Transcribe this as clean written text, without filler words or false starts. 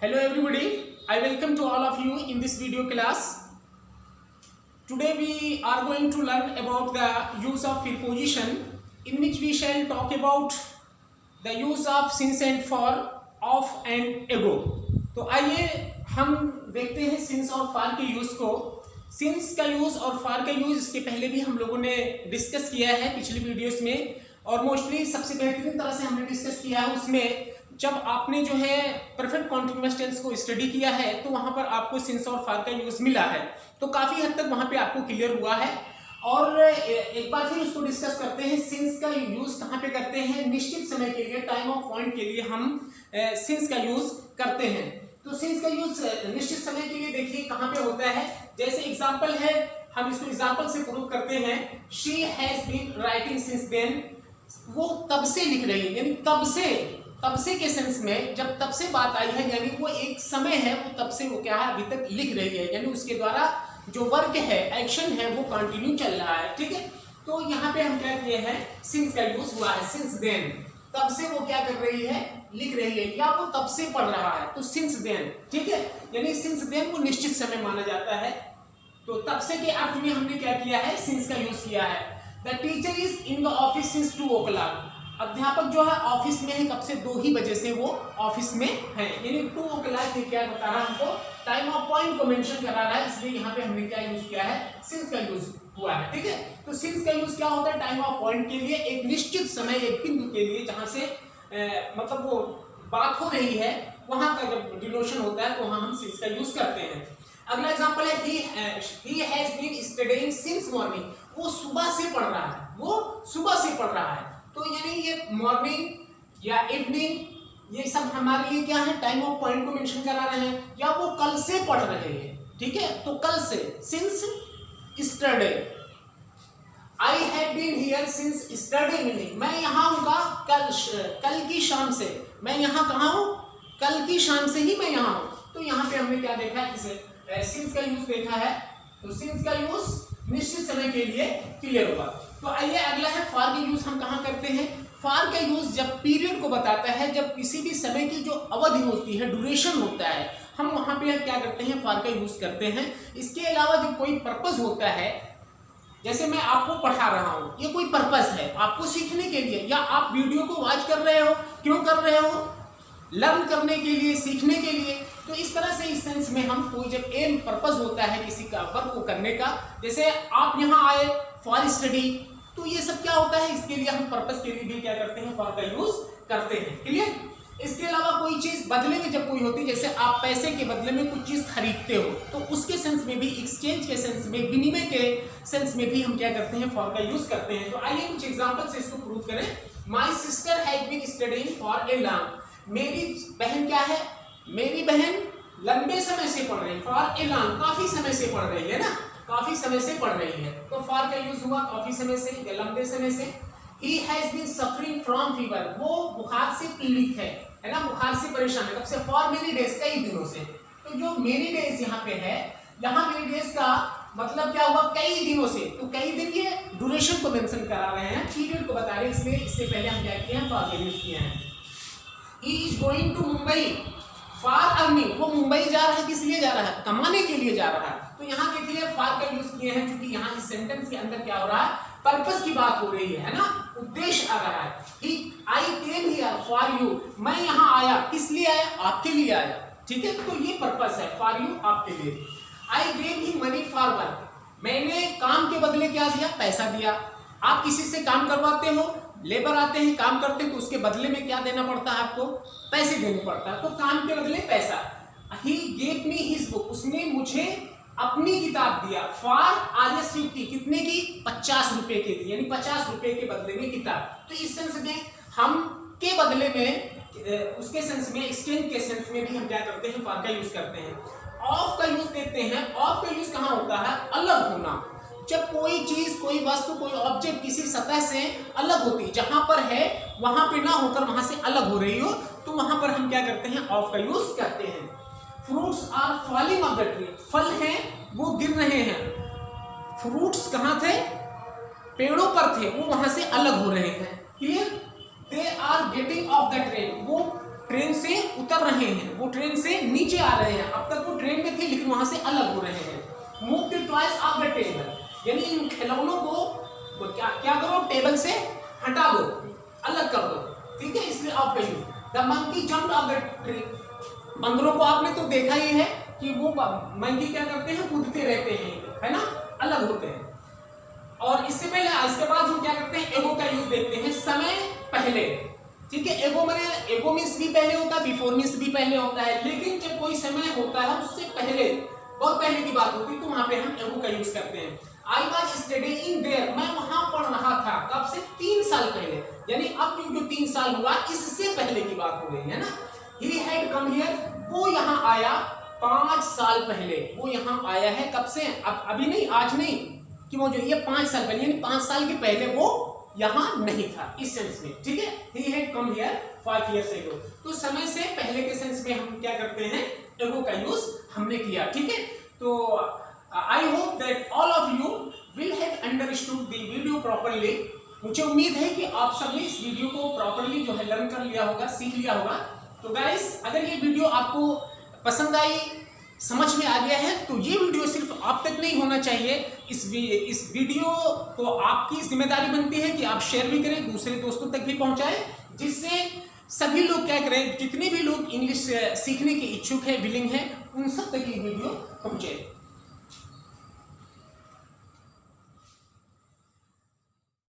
Hello everybody, I welcome to all of you in this video class. Today we are going to learn about the use of preposition, in which we shall talk about the use of since and for, of and ago. तो आइए हम देखते हैं since और for के use को। since का use और for का यूज इसके पहले भी हम लोगों ने डिस्कस किया है पिछली वीडियोस में, और मोस्टली सबसे बेहतरीन तरह से हमने डिस्कस किया है उसमें। जब आपने जो है परफेक्ट कॉन्टिन्यूअस टेंस को स्टडी किया है तो वहां पर आपको सिंस और फॉर का यूज मिला है, तो काफी हद तक वहां पे आपको क्लियर हुआ है। और एक बार फिर उसको डिस्कस करते हैं। सिंस का यूज कहाँ पे करते हैं? निश्चित समय के लिए, टाइम ऑफ पॉइंट के लिए हम सिंस का यूज करते हैं। तो सिंस का यूज निश्चित समय के लिए देखिए कहाँ पे होता है। जैसे एग्जाम्पल है, हम इसको एग्जाम्पल से प्रूव करते हैं। She has been writing since then, वो तब से लिख रही है, यानी तब से के सेंस में जब तब से बात आई है, यानी वो एक समय है, वो तब से वो क्या है अभी तक लिख रही है, यानी उसके द्वारा जो वर्क है, एक्शन है, वो कंटिन्यू चल रहा है। ठीक है, तो यहाँ पे हम क्या किए हैं, सिंस का यूज हुआ है। सिंस देन, तब से वो क्या कर रही है, लिख रही है, या वो तब से पढ़ रहा है, तो सिंस देन। ठीक है, यानी सिंस देन वो निश्चित समय माना जाता है। तो तब से के अर्थ में हमने क्या किया है, सिंस का यूज किया है। The teacher is in the office since 2 o'clock, अध्यापक जो है ऑफिस में है, कब से? 2 ही बजे से वो ऑफिस में है, यानी 2 o'clock क्या बता रहा है हमको, टाइम ऑफ पॉइंट को मेंशन करा रहा है, इसलिए यहाँ पे हमने क्या यूज किया है, सिंस का यूज हुआ है। ठीक है, तो सिंस का यूज क्या होता है, टाइम ऑफ पॉइंट के लिए, एक निश्चित समय, एक बिंदु के लिए, जहां से मतलब वो बात हो रही है, वहां का जब डिनोशन होता है तो वहां हम सिंस का यूज करते हैं। अगला एग्जांपल है, he has been studying since morning, वो सुबह से पढ़ रहा है, वो सुबह से पढ़ रहा है। तो यानी ये मॉर्निंग या इवनिंग, ये सब हमारे लिए क्या है, टाइम ऑफ पॉइंट को मेंशन करा रहे हैं, या वो कल से पढ़ रहे हैं। ठीक है, तो कल से, since yesterday. I have been here since yesterday evening, मैं यहाँ हूँ कल की शाम से। मैं यहाँ कहाँ हूँ, कल की शाम से ही मैं यहाँ हूँ। तो यहाँ पे हमने क्या देखा है, इसे सिंस का यूज देखा है। तो सिंस का यूज निश्चित समय के लिए क्लियर होगा। तो आइए अगला है फॉर का यूज हम कहाँ करते हैं। फॉर का यूज जब पीरियड को बताता है, जब किसी भी समय की जो अवधि होती है, ड्यूरेशन होता है, हम वहां पे क्या करते हैं, फॉर का यूज करते हैं। इसके अलावा जब कोई पर्पस होता है, जैसे मैं आपको पढ़ा रहा हूं, ये कोई पर्पस है आपको सीखने के लिए, या आप वीडियो को वॉच कर रहे हो, क्यों कर रहे हो, लर्न करने के लिए, सीखने के लिए। तो इस तरह से इस सेंस में हम कोई जब एम पर्पस होता है किसी का वर्क को करने का, जैसे आप यहाँ आए फॉर स्टडी, तो ये सब क्या होता है, इसके लिए हम पर्पस के लिए भी क्या करते हैं, फॉर का यूज करते हैं। क्लियर। इसके अलावा कोई चीज बदले में जब कोई होती है, जैसे आप पैसे के बदले में कुछ चीज खरीदते हो, तो उसके सेंस में भी, एक्सचेंज के सेंस में, विनिमय के सेंस में भी हम क्या करते हैं, फॉर का यूज करते हैं। तो आइए कुछ एग्जाम्पल से इसको प्रूव करें। My sister has been studying for a long, मेरी बहन क्या है, मेरी बहन लंबे समय से पढ़ रही है, फॉर ए लॉन्ग, काफी समय से पढ़ रही है ना, काफी समय से पढ़ रही है। तो फॉर का यूज हुआ काफी समय से या लंबे समय से। He has been suffering from fever, वो बुखार से पीड़ित है ना, बुखार से परेशान है, कब से? For many days, कई दिनों से। तो जो many days यहाँ पे है, यहाँ many days का मतलब क्या हुआ, कई दिनों से। तो कई दिन ये ड्यूरेशन को मेंशन करा रहे हैं, पीरियड को बता रहे हैं, इसलिए इससे पहले हम क्या किए हैं, फॉर का यूज किए हैं। He is going to Mumbai for earning, वो मुंबई जा रहा है, किस लिए जा रहा है, कमाने के लिए जा रहा है। तो यहाँ देखिए फॉर का यूज किए हैं, क्योंकि यहाँ इस सेंटेंस के अंदर क्या हो रहा है, पर्पस की बात हो रही है ना, उद्देश्य आ रहा है। आई केम हियर फॉर यू, मैं यहाँ आया, किस लिए आया, आपके लिए आया। ठीक है, तो ये पर्पस है, फॉर यू, आपके लिए। I gave him money for work, मैंने काम के बदले क्या दिया, पैसा दिया। आप किसी से काम करवाते हो, लेबर आते हैं, काम करते हैं, तो उसके बदले में क्या देना पड़ता है, आपको पैसे देने पड़ता है। तो काम के बदले पैसा। He gave me his book, उसने मुझे अपनी किताब दिया, फॉर ₹50, कितने की, 50 रुपए के दी, यानी 50 रुपए के बदले में किताब। तो इस सेंस में हम के बदले में, उसके सेंस में, एक्सचेंज के सेंस में भी हम क्या करते हैं, फॉर का यूज करते हैं। ऑफ का यूज देखते हैं। ऑफ का यूज कहाँ होता है, अलग होना। जब कोई चीज, कोई वस्तु, कोई ऑब्जेक्ट किसी सतह से अलग होती, जहां पर है वहां पे ना होकर वहां से अलग हो रही हो, तो वहां पर हम क्या करते हैं, ऑफ का यूज करते हैं। Fruits are falling off the tree, फल हैं वो गिर रहे हैं। फ्रूट्स कहाँ थे, पेड़ों पर थे, वो वहां से अलग हो रहे हैं। Clear. They are getting off the train, वो ट्रेन से उतर रहे हैं, वो ट्रेन से नीचे आ रहे हैं, अब तक वो ट्रेन में थे लेकिन वहां से अलग हो रहे हैं। Move the toys of the table, यानी इन खिलौनों को क्या करो, टेबल से हटा दो, अलग कर दो, ठीक है, इसलिए ऑफ का use. The monkey jumped of the tree, बंदरों को आपने तो देखा ही है कि वो मंकी क्या करते हैं, कूदते रहते हैं, है ना, अलग होते हैं। और इससे पहले इसके बाद हम क्या करते हैं, एगो का यूज देखते हैं, समय पहले, ठीक है। एगो मैंने एगो मीन्स भी पहले होता है, बिफोर मीन्स भी पहले होता है, लेकिन जब कोई समय होता है उससे पहले, बहुत पहले की बात होती है, तो वहां पे हम एगो का यूज करते हैं। I was studying in their, मैं वहां पढ़ रहा था, कब से, 3 साल पहले, यानी अब जो 3 साल हुआ इससे पहले की बात हो गई है ना। ही हैड कम हियर, वो यहाँ आया 5 साल पहले, वो यहाँ आया है, कब से, अब अभी नहीं, आज नहीं कि वो जो ये 5 साल पहले, यानी 5 साल के पहले वो यहाँ नहीं था, इस सेंस में, ठीक है। He had come here 5 years ago, तो समय से पहले के सेंस में हम क्या करते हैं, एगो का यूज हमने किया, ठीक है। तो I hope that all of you will have understood the video properly. मुझे उम्मीद है कि आप सबने इस वीडियो को प्रॉपर्ली जो है लर्न कर लिया होगा, सीख लिया होगा। तो गाइस, अगर ये वीडियो आपको पसंद आई, समझ में आ गया है, तो ये वीडियो सिर्फ आप तक नहीं होना चाहिए, इस वीडियो को आपकी जिम्मेदारी बनती है कि आप शेयर भी करें, दूसरे दोस्तों तक भी पहुंचाएं, जिससे सभी लोग क्या करें, जितने भी लोग इंग्लिश सीखने के इच्छुक है, विलिंग है, उन सब तक ये वीडियो पहुंचे।